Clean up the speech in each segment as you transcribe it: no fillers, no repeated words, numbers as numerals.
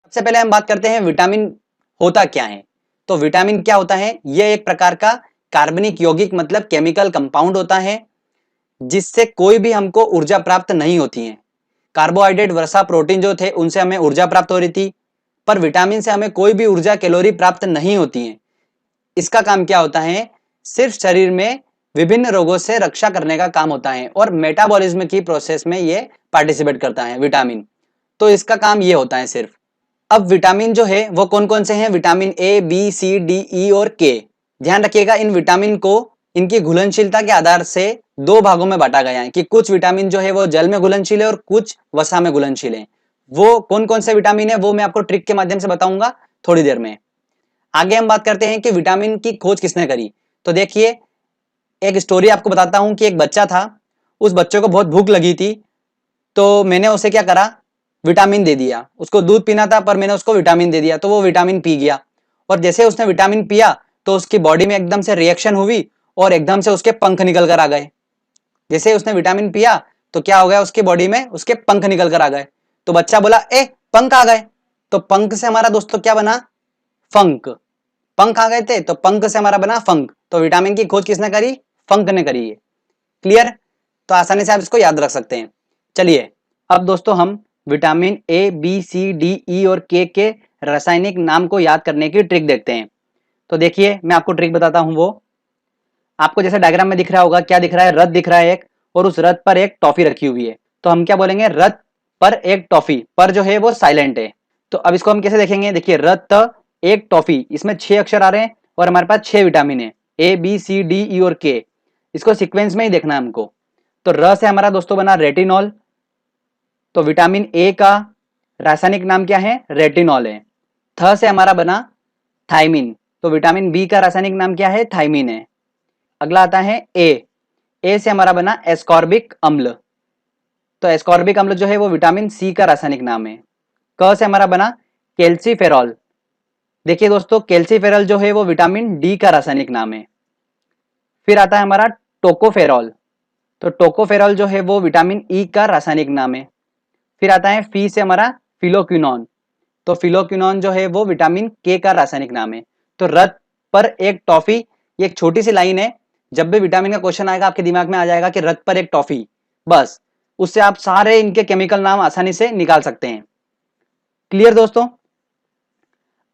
सबसे पहले हम बात करते हैं विटामिन होता क्या है। तो विटामिन क्या होता है? यह एक प्रकार का कार्बनिक यौगिक मतलब केमिकल कंपाउंड होता है जिससे कोई भी हमको ऊर्जा प्राप्त नहीं होती है। कार्बोहाइड्रेट वसा प्रोटीन जो थे उनसे हमें ऊर्जा प्राप्त हो रही थी, पर विटामिन से हमें कोई भी ऊर्जा कैलोरी प्राप्त नहीं होती है। इसका काम क्या होता है? सिर्फ शरीर में विभिन्न रोगों से रक्षा करने का काम होता है और मेटाबॉलिज्म की प्रोसेस में ये पार्टिसिपेट करता है विटामिन। तो इसका काम ये होता है सिर्फ। अब विटामिन जो है वो कौन कौन से हैं? Vitamin A, B, C, D, E और के। ध्यान रखिएगा इन विटामिन को इनकी घुलनशीलता के आधार से दो भागों में बांटा गया है कि कुछ विटामिन जो है वो जल में घुलनशील है और कुछ वसा में घुलनशील है। वो कौन कौन से विटामिन है वो मैं आपको ट्रिक के माध्यम से बताऊंगा थोड़ी देर में। आगे हम बात करते हैं कि विटामिन की खोज किसने करी। तो देखिए, एक स्टोरी आपको बताता हूं कि एक बच्चा था, उस बच्चे को बहुत भूख लगी थी, तो मैंने उसे क्या करा, विटामिन दे दिया। उसको दूध पीना था पर मैंने उसको विटामिन दे दिया, तो वो विटामिन पी गया। और जैसे उसने विटामिन पिया तो उसकी बॉडी में एकदम से रिएक्शन हुई और एकदम से उसके पंख निकल कर आ गए। जैसे उसने विटामिन पिया तो क्या हो गया, उसकी बॉडी में उसके पंख निकल कर आ गए। तो बच्चा बोला, ए पंख आ गए। तो पंख से हमारा दोस्तों क्या बना? फंक। पंख आ गए थे तो पंख से हमारा बना फंक। तो विटामिन की खोज किसने करी? फंक ने करी है। क्लियर? तो आसानी से आप इसको याद रख सकते हैं। चलिए अब दोस्तों हम vitamin A, B, C, D, E और के रासायनिक नाम को याद करने की ट्रिक देखते हैं। तो देखिए मैं आपको ट्रिक बताता हूं। वो आपको जैसे डायग्राम में दिख रहा होगा, क्या दिख रहा है? रथ दिख रहा है एक, और उस रथ पर एक टॉफी रखी हुई है। तो हम क्या बोलेंगे? रथ पर एक टॉफी। पर जो है वो साइलेंट है। तो अब इसको हम कैसे देखेंगे? देखिए, रथ एक टॉफी, इसमें 6 अक्षर आ रहे हैं और हमारे पास 6 विटामिन है, ए, बी, सी, डी, ई और के। इसको सीक्वेंस में ही देखना है हमको। तो र से हमारा दोस्तों बना रेटिनॉल। तो विटामिन ए का रासायनिक नाम क्या है? रेटिनॉल है। थ से हमारा बना थायमिन। तो विटामिन बी का रासायनिक नाम क्या है? थायमिन है। अगला आता है ए। ए से हमारा बना एस्कॉर्बिक अम्ल। तो एस्कॉर्बिक अम्ल जो है वो विटामिन सी का रासायनिक नाम है। क से हमारा बना कैल्सीफेरॉल। देखिए दोस्तों, कैल्सीफेरॉल जो है वो विटामिन डी का रासायनिक नाम है। फिर आता है हमारा टोकोफेरॉल। तो टोकोफेरॉल जो है वो विटामिन ई का रासायनिक नाम है। फिर आता है फी से हमारा फिलोक्विनोन। तो फिलोक्विनोन जो है वो विटामिन के का रासायनिक नाम है। तो रथ पर एक टॉफी, ये एक छोटी सी लाइन है। जब भी विटामिन का क्वेश्चन आएगा आपके दिमाग में आ जाएगा कि रथ पर एक टॉफी, बस उससे आप सारे इनके केमिकल नाम आसानी से निकाल सकते हैं। क्लियर दोस्तों?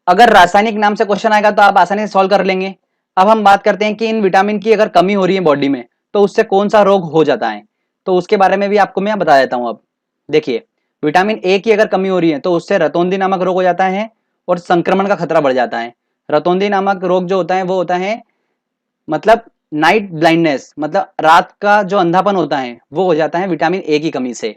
अगर रासायनिक नाम से क्वेश्चन आएगा तो आप आसानी से सॉल्व कर लेंगे। अब हम बात करते हैं कि इन विटामिन की अगर कमी हो रही है बॉडी में तो उससे कौन सा रोग हो जाता है। तो उसके बारे में भी आपको मैं बता देता हूं। अब देखिए, विटामिन ए की अगर कमी हो रही है तो उससे रतौंधी नामक रोग हो जाता है और संक्रमण का खतरा बढ़ जाता है। रतौंधी नामक रोग जो होता है वो होता है मतलब नाइट ब्लाइंडनेस, मतलब रात का जो अंधापन होता है वो हो जाता है विटामिन ए की कमी से।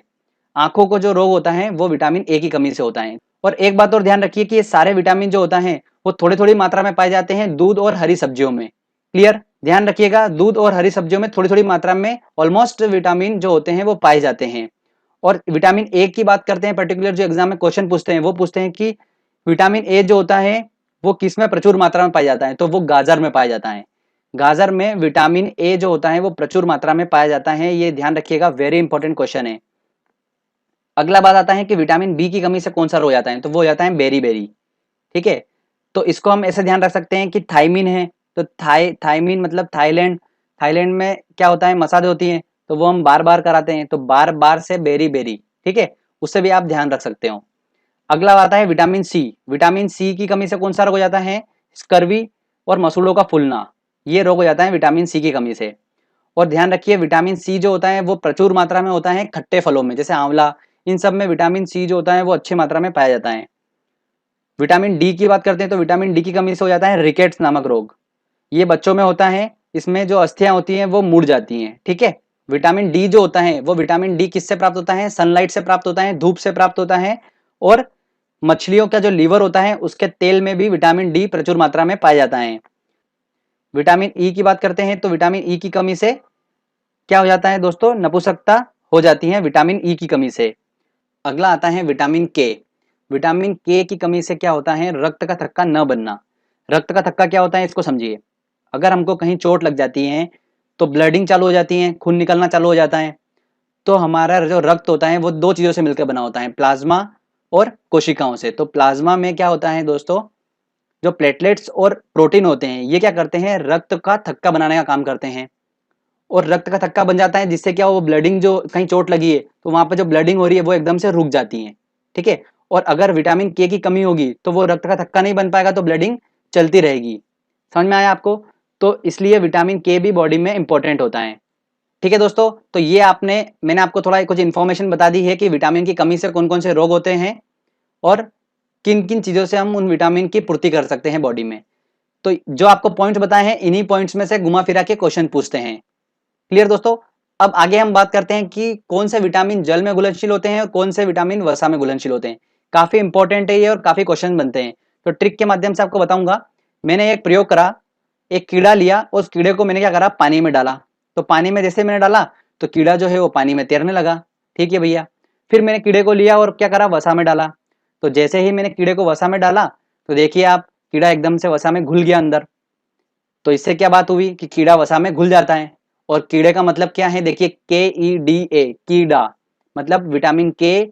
आंखों को जो रोग होता है वो विटामिन ए की कमी से होता है। और एक बात और ध्यान रखिए कि ये सारे विटामिन जो होता है वो थोड़ी थोड़ी मात्रा में पाए जाते हैं दूध और हरी सब्जियों में। क्लियर? ध्यान रखिएगा, दूध और हरी सब्जियों में थोड़ी थोड़ी मात्रा में ऑलमोस्ट विटामिन जो होते हैं वो पाए जाते हैं। और विटामिन ए की बात करते हैं, पर्टिकुलर जो एग्जाम में क्वेश्चन पूछते हैं वो पूछते हैं कि विटामिन ए जो होता है वो किस में प्रचुर मात्रा में पाया जाता है। तो वो गाजर में पाया जाता है। गाजर में विटामिन ए जो होता है वो प्रचुर मात्रा में पाया जाता है। ये ध्यान रखिएगा, वेरी इंपॉर्टेंट क्वेश्चन है। अगला बात आता है कि विटामिन बी की कमी से कौन सा रोग जाता है। तो वो हो जाता है बेरी बेरी। ठीक है? तो इसको हम ऐसे ध्यान रख सकते हैं कि थायमिन है तो थायमिन मतलब थाईलैंड। थाईलैंड में क्या होता है? मसाज होती है, तो वो हम बार बार कराते हैं, तो बार बार से बेरी बेरी। ठीक है? उससे भी आप ध्यान रख सकते हो। अगला आता है विटामिन सी। विटामिन सी की कमी से कौन सा रोग हो जाता है? स्कर्वी और मसूड़ों का फूलना, ये रोग हो जाता है विटामिन सी की कमी से। और ध्यान रखिए, विटामिन सी जो होता है वो प्रचुर मात्रा में होता है खट्टे फलों में, जैसे आंवला। इन सब में विटामिन सी जो होता है वो अच्छी मात्रा में पाया जाता है। विटामिन डी की बात करते हैं तो विटामिन डी की कमी से हो जाता है रिकेट्स नामक रोग। ये बच्चों में होता है, इसमें जो अस्थियां होती हैं वो मुड़ जाती हैं। ठीक है? विटामिन डी जो होता है वो विटामिन डी किससे प्राप्त होता है? सनलाइट से प्राप्त होता है, धूप से प्राप्त होता है। और मछलियों का जो लीवर होता है उसके तेल में भी विटामिन डी प्रचुर मात्रा में पाया जाता है। विटामिन ई की बात करते हैं तो विटामिन ई की कमी से क्या हो जाता है दोस्तों? नपुंसकता हो जाती है विटामिन ई की कमी से। अगला आता है विटामिन के। विटामिन के की कमी से क्या होता है? रक्त का थक्का न बनना। रक्त का थक्का क्या होता है इसको समझिए। अगर हमको कहीं चोट लग जाती है तो ब्लडिंग चालू हो जाती है, खून निकलना चालू हो जाता है। तो हमारा जो रक्त होता है वो दो चीजों से मिलकर बना होता है, प्लाज्मा और कोशिकाओं से। तो प्लाज्मा में क्या होता है दोस्तों, जो प्लेटलेट्स और प्रोटीन होते हैं ये क्या करते हैं, रक्त का थक्का बनाने का काम करते हैं। और रक्त का थक्का बन जाता है जिससे क्या, वो ब्लडिंग, जो कहीं चोट लगी है तो वहां पर जो ब्लडिंग हो रही है वो एकदम से रुक जाती है। ठीक है। और अगर विटामिन के की कमी होगी तो वो रक्त का थक्का नहीं बन पाएगा, तो ब्लडिंग चलती रहेगी। समझ में आया आपको? तो इसलिए विटामिन के भी बॉडी में इंपॉर्टेंट होता है। ठीक है दोस्तों, तो ये मैंने आपको थोड़ा कुछ इन्फॉर्मेशन बता दी है कि विटामिन की कमी से कौन कौन से रोग होते हैं और किन किन चीजों से हम उन विटामिन की पूर्ति कर सकते हैं बॉडी में। तो जो आपको पॉइंट्स बताए हैं, इन्हीं पॉइंट्स में से घुमा फिरा के क्वेश्चन पूछते हैं। क्लियर दोस्तों? अब आगे हम बात करते हैं कि कौन से विटामिन जल में घुलनशील होते हैं और कौन से विटामिन वसा में घुलनशील होते हैं। काफी इंपॉर्टेंट है ये और काफी क्वेश्चन बनते हैं। तो ट्रिक के माध्यम से आपको बताऊंगा। मैंने एक प्रयोग करा, एक कीड़ा लिया, उस कीड़े को मैंने क्या करा, पानी में डाला। तो पानी में जैसे मैंने डाला तो कीड़ा जो है वो पानी में तैरने लगा। ठीक है भैया। फिर मैंने कीड़े को लिया और क्या करा, वसा में डाला। तो जैसे ही मैंने कीड़े को वसा में डाला तो देखिए आप, कीड़ा एकदम से वसा में घुल गया अंदर। तो इससे क्या बात हुई कि कीड़ा वसा में घुल जाता है। और कीड़े का मतलब क्या है, देखिए KEDA, कीड़ा, मतलब विटामिन KE,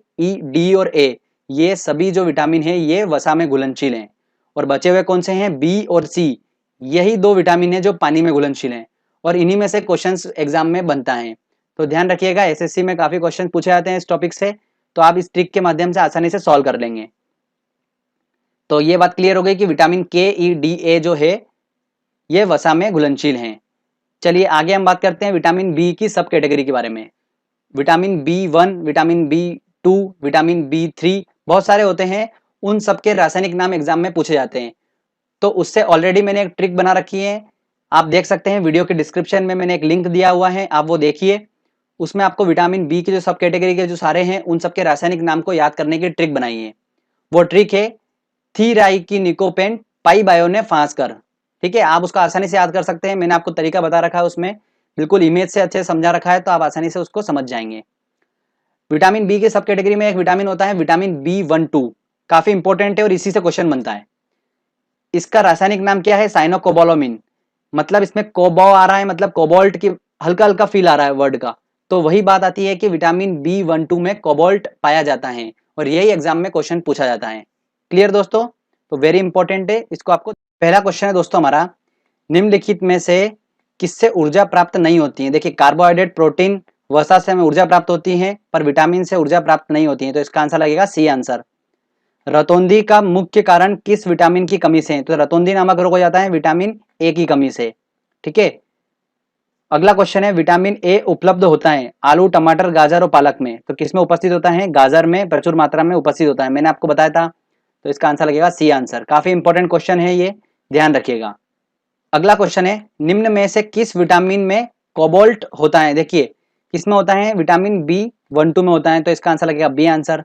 D और A, ये सभी जो विटामिन है ये वसा में घुलनशील हैं। और बचे हुए कौन से हैं, B और C, यही दो विटामिन है जो पानी में घुलनशील हैं। और इन्हीं में से क्वेश्चंस एग्जाम में बनता है। तो ध्यान रखिएगा, SSC में काफी क्वेश्चन पूछे जाते हैं इस टॉपिक से। तो आप इस ट्रिक के माध्यम से आसानी से सॉल्व कर लेंगे। तो ये बात क्लियर हो गई कि विटामिन KEDA जो है ये वसा में घुलनशील हैं। चलिए आगे हम बात करते हैं विटामिन बी की सब कैटेगरी के बारे में। Vitamin B1, vitamin B2, vitamin B3, बहुत सारे होते हैं। उन सबके रासायनिक नाम एग्जाम में पूछे जाते हैं। तो उससे ऑलरेडी मैंने एक ट्रिक बना रखी है, आप देख सकते हैं वीडियो के डिस्क्रिप्शन में मैंने एक लिंक दिया हुआ है, आप वो देखिए। उसमें आपको विटामिन बी की जो सब कैटेगरी के जो सारे हैं उन सबके रासायनिक नाम को याद करने की ट्रिक बनाई है। वो ट्रिक है थीराइकिनिकोपेन पाइबायोनेफास्कर। ठीक है, आप उसको आसानी से याद कर सकते हैं। मैंने आपको तरीका बता रखा है, उसमें बिल्कुल इमेज से अच्छे से समझा रखा है, तो आप आसानी से उसको समझ जाएंगे। विटामिन बी के सब कैटेगरी में एक विटामिन होता है विटामिन B12, काफी इंपॉर्टेंट है और इसी से क्वेश्चन बनता है। इसका रासायनिक नाम क्या है, साइनोकोबालामिन। मतलब इसमें कोबो आ रहा है, मतलब कोबाल्ट की हल्का हल्का फील आ रहा है वर्ड का। तो वही बात आती है कि विटामिन B12 में कोबाल्ट पाया जाता है और यही एग्जाम में क्वेश्चन पूछा जाता है। क्लियर दोस्तों? तो वेरी इंपॉर्टेंट है इसको आपको। पहला क्वेश्चन है दोस्तों हमारा, निम्नलिखित में से किससे ऊर्जा प्राप्त नहीं होती है। देखिए कार्बोहाइड्रेट, प्रोटीन, वसा से हमें ऊर्जा प्राप्त होती है पर विटामिन से ऊर्जा प्राप्त नहीं होती है। तो इसका आंसर लगेगा सी आंसर। रतौंधी का मुख्य कारण किस विटामिन की कमी से है। तो रतौंधी नामक रोग हो जाता है विटामिन ए की कमी से। ठीक है। अगला क्वेश्चन है, विटामिन ए उपलब्ध होता है आलू, टमाटर, गाजर और पालक में। तो किसमें उपस्थित होता है, गाजर में प्रचुर मात्रा में उपस्थित होता है, मैंने आपको बताया था। तो इसका आंसर लगेगा सी आंसर। काफी इंपॉर्टेंट क्वेश्चन है ये, ध्यान रखिएगा। अगला क्वेश्चन है, निम्न में से किस विटामिन में कोबाल्ट होता है। देखिए किसमें होता है, विटामिन B12 में होता है। तो इसका आंसर लगेगा बी आंसर।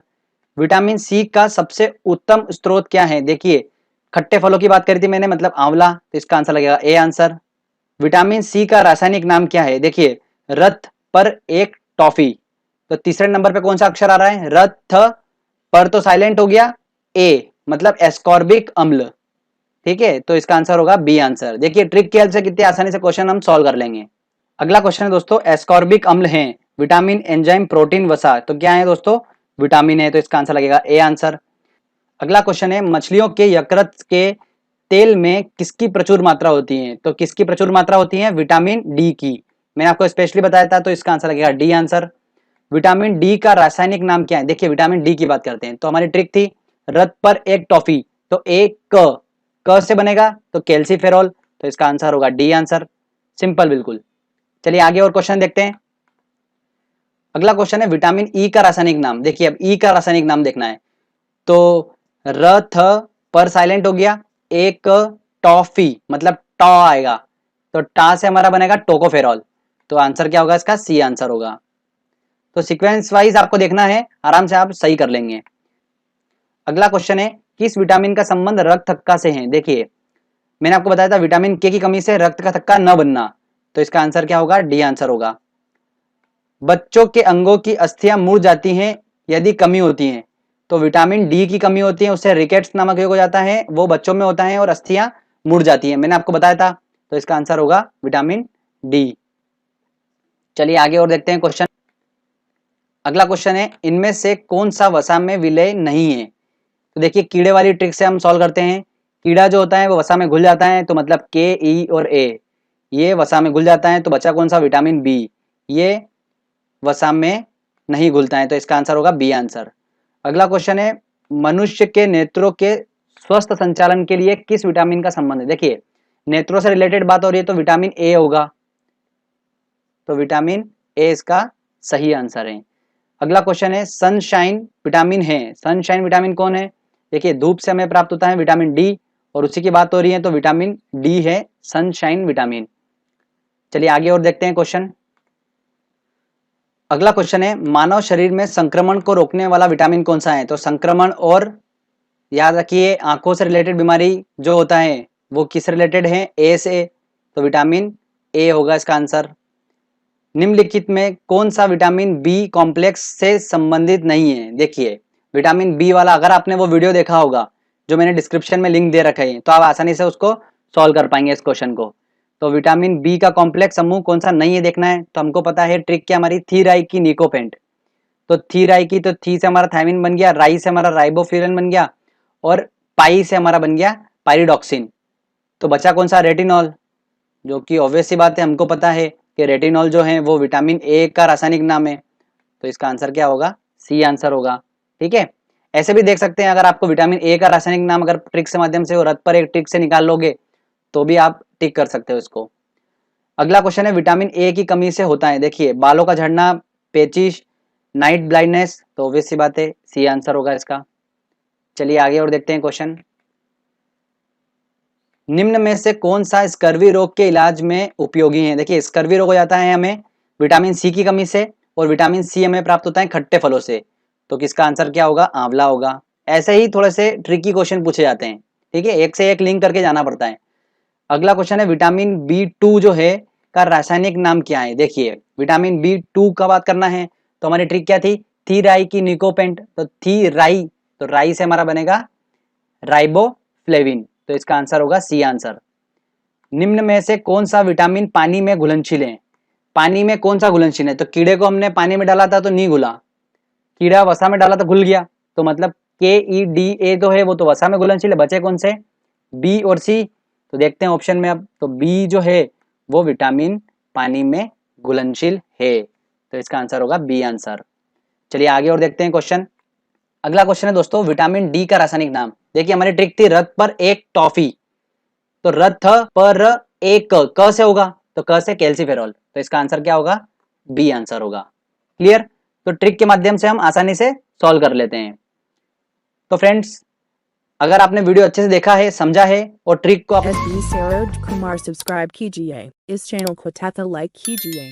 विटामिन सी का सबसे उत्तम स्रोत क्या है। देखिए खट्टे फलों की बात करी थी मैंने, मतलब आंवला। तो इसका आंसर लगेगा ए आंसर। विटामिन सी का रासायनिक नाम क्या है। देखिए रथ पर एक टॉफी। तो तीसरे नंबर पे कौन सा अक्षर आ रहा है, रथ पर तो साइलेंट हो गया, ए मतलब एस्कॉर्बिक अम्ल। ठीक है, तो इसका आंसर होगा बी आंसर। देखिए ट्रिक की हेल्प से कितनी आसानी से क्वेश्चन हम सॉल्व कर लेंगे। अगला क्वेश्चन है दोस्तों, एस्कॉर्बिक अम्ल है विटामिन, एंजाइम, प्रोटीन, वसा। तो क्या है दोस्तों, विटामिन है। तो इसका आंसर लगेगा ए आंसर। अगला क्वेश्चन है, मछलियों के यकृत के तेल में किसकी प्रचुर मात्रा होती है। तो किसकी प्रचुर मात्रा होती है, विटामिन डी की। मैंने आपको स्पेशली बताया था, तो इसका आंसर लगेगा डी आंसर। विटामिन डी का रासायनिक नाम क्या है। देखिए विटामिन डी की बात करते हैं, तो हमारी ट्रिक थी रथ पर एक टॉफी, तो एक क से बनेगा, तो कैल्सीफेरॉल। तो इसका आंसर होगा डी आंसर। सिंपल बिल्कुल। चलिए आगे और क्वेश्चन देखते हैं। अगला क्वेश्चन है, विटामिन ई का रासायनिक नाम। देखिए अब ई का रासायनिक नाम देखना है। तो रथ पर साइलेंट हो गया, एक टॉफी मतलब टॉ आएगा, तो टा से हमारा बनेगा टोकोफेरॉल। तो आंसर क्या होगा इसका, सी आंसर होगा। तो सीक्वेंस वाइज आपको देखना है, आराम से आप सही कर लेंगे। अगला क्वेश्चन है, किस विटामिन का संबंध रक्त थक्का से है। देखिए मैंने आपको बताया था विटामिन के की कमी से रक्त का थक्का न बनना। तो इसका आंसर क्या होगा, डी आंसर होगा। बच्चों के अंगों की अस्थियां मुड़ जाती हैं यदि कमी होती है। तो विटामिन डी की कमी होती है, उससे रिकेट्स नामक रोग हो जाता है, वो बच्चों में होता है और अस्थियां मुड़ जाती हैं, मैंने आपको बताया था। तो इसका आंसर होगा विटामिन डी। चलिए आगे और देखते हैं क्वेश्चन। अगला क्वेश्चन है, इनमें से कौन सा वसा में विलय नहीं है? तो देखिए कीड़े वाली ट्रिक से हम सॉल्व करते हैं। कीड़ा जो होता है वो वसा में घुल जाता है, तो मतलब के, ई और ए ये वसा में घुल जाता है, तो बचा कौन सा? Vitamin B. ये वसा में नहीं घुलता है, तो इसका आंसर होगा बी आंसर। अगला क्वेश्चन है, मनुष्य के नेत्रों के स्वस्थ संचालन के लिए किस विटामिन का संबंध है? देखिए नेत्रों से रिलेटेड बात हो रही है तो विटामिन ए होगा, तो विटामिन ए इसका सही आंसर है। अगला क्वेश्चन है, सनशाइन विटामिन है, सनशाइन विटामिन कौन है? देखिए धूप से हमें प्राप्त होता है विटामिन डी, और उसी की बात हो रही है तो विटामिन डी है सनशाइन विटामिन। चलिए आगे और देखते हैं क्वेश्चन। अगला क्वेश्चन है, मानव शरीर में संक्रमण को रोकने वाला विटामिन कौन सा है? तो संक्रमण और याद रखिए आंखों से रिलेटेड बीमारी जो होता है वो किस रिलेटेड है? ए से, तो विटामिन ए होगा इसका आंसर। निम्नलिखित में कौन सा विटामिन बी कॉम्प्लेक्स से संबंधित नहीं है? देखिए विटामिन बी वाला अगर आपने वो वीडियो देखा होगा जो मैंने डिस्क्रिप्शन में लिंक दे रखा है, तो आप आसानी से उसको सॉल्व कर पाएंगे इस क्वेश्चन को। तो विटामिन बी का कॉम्प्लेक्स समूह कौन सा नहीं है देखना है, तो हमको पता है ट्रिक क्या हमारी, थीराई की निकोपेंट। तो थीराई की, तो थी से हमारा थायमिन बन गया, राई से हमारा राइबोफ्यूरन बन गया, और पाई से हमारा बन गया पायरिडॉक्सिन। तो बचा कौन सा? रेटिनॉल, जो कि ऑब्वियस सी बात है हमको पता है कि रेटिनॉल जो है वो विटामिन ए का रासायनिक नाम है, तो इसका आंसर क्या होगा? सी आंसर होगा। ठीक है, ऐसे भी देख सकते हैं अगर आपको विटामिन ए का रासायनिक नाम अगर ट्रिक से माध्यम से रथ पर एक ट्रिक से निकाल लोगे तो भी आप टिक कर सकते हो इसको। अगला क्वेश्चन है, विटामिन ए की कमी से होता है, देखिए बालों का झड़ना, पेचिश, नाइट ब्लाइंडनेस, तो ऑब्वियस सी बात है सी आंसर होगा इसका। चलिए आगे और देखते हैं क्वेश्चन। निम्न में से कौन सा स्कर्वी रोग के इलाज में उपयोगी है? देखिए स्कर्वी रोग हो जाता है हमें विटामिन सी की कमी से, और विटामिन सी हमें प्राप्त होता है खट्टे फलों से, तो किसका आंसर क्या होगा? आंवला होगा। ऐसे ही थोड़े से ट्रिकी क्वेश्चन पूछे जाते हैं, ठीक है, एक से एक लिंक करके जाना पड़ता है। अगला क्वेश्चन है, विटामिन बी टू जो है का रासायनिक नाम क्या है? देखिए विटामिन बी टू का बात करना है तो हमारी ट्रिक क्या थी? थीराई की निकोपेंट, तो थी राई, तो राई से हमारा बनेगा राइबोफ्लेविन, तो इसका आंसर होगा सी आंसर। निम्न में से कौन सा विटामिन पानी में घुलनशील है? पानी में कौन सा घुलनशील है? तो कीड़े को हमने पानी में डाला था तो नहीं घुला, कीड़ा वसा में डाला तो घुल गया, तो मतलब के ई डी ए जो है वो तो वसा में घुलनशील है, बचे कौन से? बी और सी। तो देखते हैं ऑप्शन में अब, तो बी जो है वो विटामिन पानी में घुलनशील है, तो इसका आंसर होगा बी आंसर। चलिए आगे और देखते हैं क्वेश्चन। अगला क्वेश्चन है दोस्तों, विटामिन डी का रासायनिक नाम। देखिए हमारी ट्रिक थी रथ पर एक टॉफी, तो रथ पर एक क से होगा, तो क से कैल्सीफेरॉल, तो इसका आंसर क्या होगा? बी आंसर होगा। क्लियर? तो ट्रिक के माध्यम से हम आसानी से सॉल्व कर लेते हैं। तो फ्रेंड्स अगर आपने वीडियो अच्छे से देखा है, समझा है और ट्रिक को SB Saroj Kumar सब्सक्राइब कीजिए, इस चैनल को तथा लाइक कीजिए।